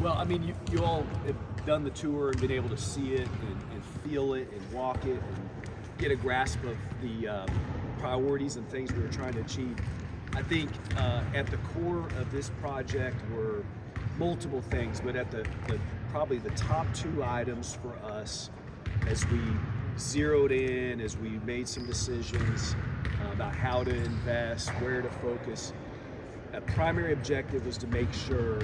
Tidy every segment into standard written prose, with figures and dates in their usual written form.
Well, I mean, you all have done the tour and been able to see it and feel it and walk it and get a grasp of the priorities and things we were trying to achieve. I think at the core of this project were multiple things, but at the probably the top two items for us as we zeroed in, as we made some decisions about how to invest, where to focus. A primary objective was to make sure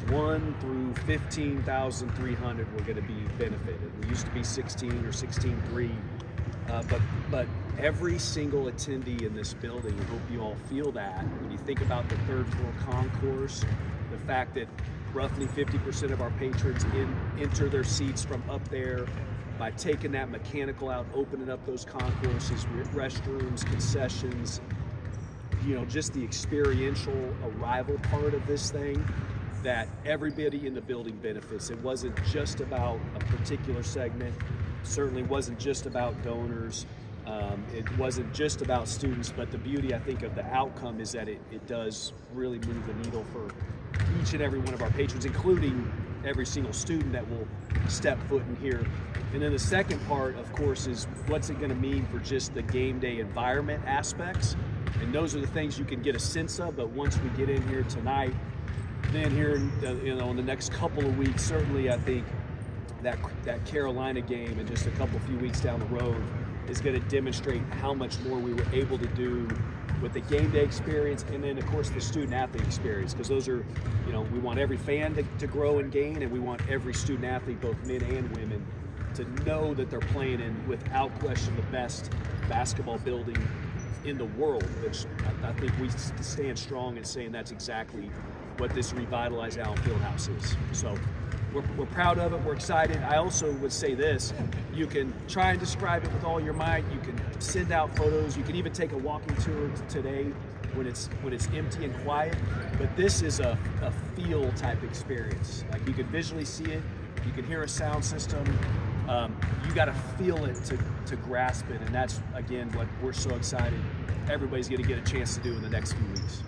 1 through 15,300 were going to be benefited. We used to be 16 or 16.3, but every single attendee in this building, I hope you all feel that when you think about the third floor concourse, the fact that roughly 50% of our patrons enter their seats from up there. By taking that mechanical out, opening up those concourses, restrooms, concessions, you know, just the experiential arrival part of this thing, that everybody in the building benefits. It wasn't just about a particular segment, certainly wasn't just about donors, it wasn't just about students, but the beauty, I think, of the outcome is that it does really move the needle for each and every one of our patrons, including every single student that will step foot in here. And then the second part, of course, is what's it going to mean for just the game day environment aspects. And those are the things you can get a sense of, but once we get in here tonight, then here in the next couple of weeks, certainly I think that Carolina game and just a few weeks down the road is going to demonstrate how much more we were able to do with the game day experience, and then of course the student athlete experience, because those are, you know, we want every fan to grow and gain, and we want every student athlete, both men and women, to know that they're playing in, without question, the best basketball building in the world, which I think we stand strong in saying that's exactly what this revitalized Allen Fieldhouse is. So we're proud of it, we're excited. I also would say this, you can try and describe it with all your might, you can send out photos, you can even take a walking tour today when it's empty and quiet, but this is a feel type experience. Like, you can visually see it, you can hear a sound system, you got to feel it to grasp it, and that's, again, what we're so excited everybody's going to get a chance to do in the next few weeks.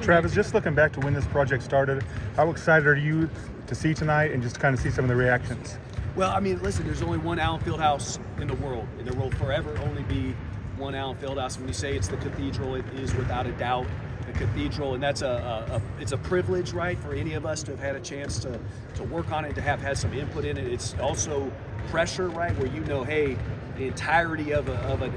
Travis, just looking back to when this project started, how excited are you to see tonight and just kind of see some of the reactions? Well, I mean, listen, there's only one Allen Fieldhouse in the world, and there will forever only be one Allen Fieldhouse. When you say it's the cathedral, it is without a doubt the cathedral, and that's it's a privilege, right, for any of us to have had a chance to work on it, to have had some input in it. It's also pressure, right, where you know, hey, the entirety of a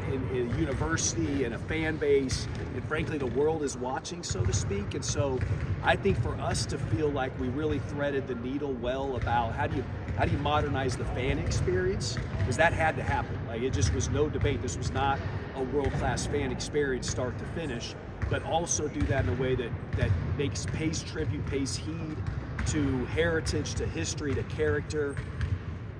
university and a fan base, and frankly the world is watching, so to speak. And so I think for us to feel like we really threaded the needle well about how do you modernize the fan experience, because that had to happen. Like, it just was no debate. This was not a world-class fan experience start to finish, but also do that in a way that pays tribute, pays heed to heritage, to history, to character.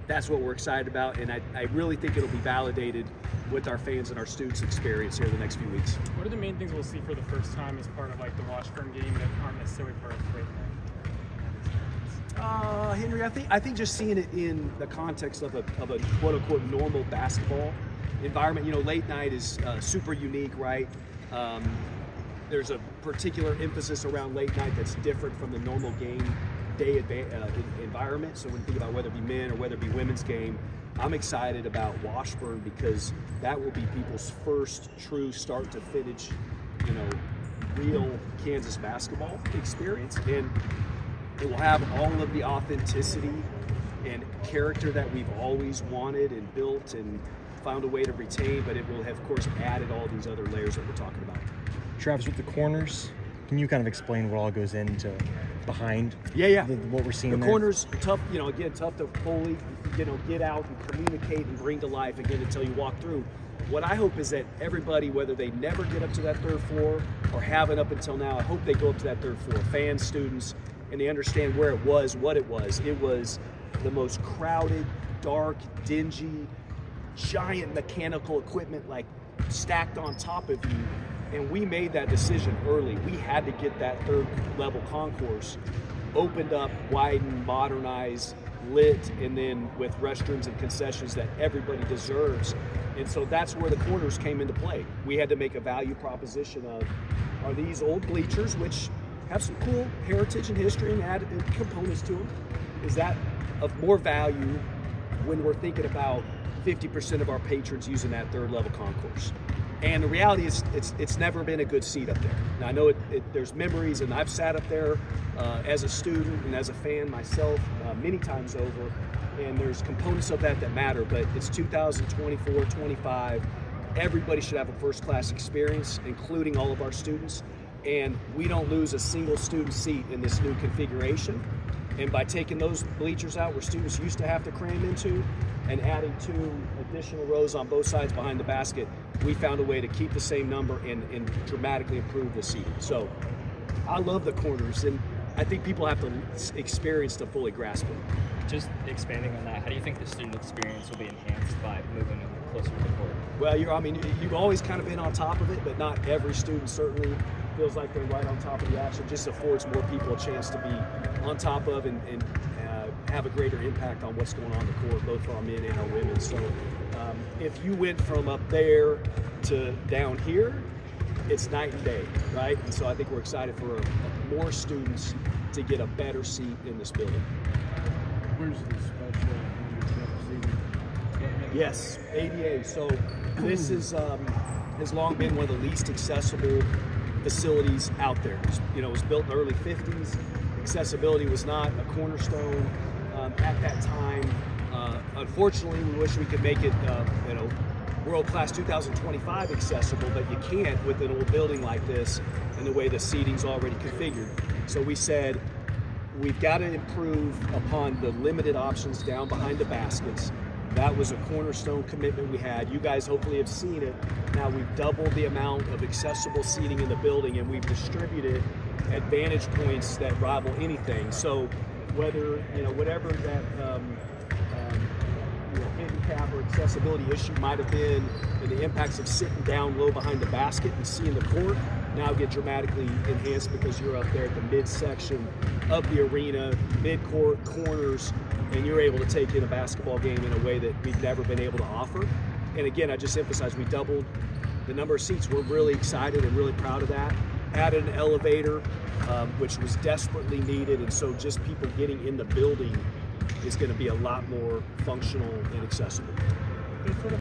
That's what we're excited about, and I really think it'll be validated with our fans and our students' experience here in the next few weeks. What are the main things we'll see for the first time as part of like the Washburn game that aren't necessarily part of late night? Henry, I think just seeing it in the context of a quote unquote normal basketball environment. You know, late night is super unique, right? There's a particular emphasis around late night that's different from the normal game day environment. So when you think about whether it be men or whether it be women's game, I'm excited about Washburn because that will be people's first true start to finish, you know, real Kansas basketball experience, and it will have all of the authenticity and character that we've always wanted and built and found a way to retain, but it will have, of course, added all these other layers that we're talking about. Travis, with the corners, can you kind of explain what all goes into behind what we're seeing the there? Corners, tough, you know, again, tough to fully, you know, get out and communicate and bring to life again until you walk through. What I hope is that everybody, whether they never get up to that third floor or haven't up until now, I hope they go up to that third floor, fans, students, and they understand where it was, what it was. It was the most crowded, dark, dingy, giant mechanical equipment like stacked on top of you. And we made that decision early. We had to get that third level concourse opened up, widened, modernized, lit, and then with restrooms and concessions that everybody deserves. And so that's where the corners came into play. We had to make a value proposition of, are these old bleachers, which have some cool heritage and history and add components to them, is that of more value when we're thinking about 50% of our patrons using that third level concourse. And the reality is, it's never been a good seat up there. Now I know there's memories, and I've sat up there as a student and as a fan myself many times over, and there's components of that matter, but it's 2024, 25. Everybody should have a first-class experience, including all of our students, and we don't lose a single student seat in this new configuration. And by taking those bleachers out where students used to have to cram into and adding 2 additional rows on both sides behind the basket, we found a way to keep the same number and dramatically improve the seating. So I love the corners, and I think people have to experience to fully grasp it. Just expanding on that, how do you think the student experience will be enhanced by moving them closer to the court? Well, you've always kind of been on top of it, but not every student certainly feels like they're right on top of the action. Just affords more people a chance to be on top of and have a greater impact on what's going on in the court, both for our men and our women. So if you went from up there to down here, it's night and day, right? And so I think we're excited for more students to get a better seat in this building. Where's the special seating? Yes, ADA. So this is has long been one of the least accessible facilities out there. It was built in the early 50s. Accessibility was not a cornerstone at that time. Unfortunately, we wish we could make it, world-class 2025 accessible, but you can't with an old building like this and the way the seating's already configured. So we said, we've got to improve upon the limited options down behind the baskets. That was a cornerstone commitment we had. You guys hopefully have seen it. Now we've doubled the amount of accessible seating in the building, and we've distributed at vantage points that rival anything. So whether, whatever that handicap or accessibility issue might have been, and the impacts of sitting down low behind the basket and seeing the court now get dramatically enhanced because you're up there at the midsection of the arena, mid-court, corners, and you're able to take in a basketball game in a way that we've never been able to offer. And again, I just emphasize, we doubled the number of seats. We're really excited and really proud of that. Added an elevator, which was desperately needed, and so just people getting in the building is going to be a lot more functional and accessible.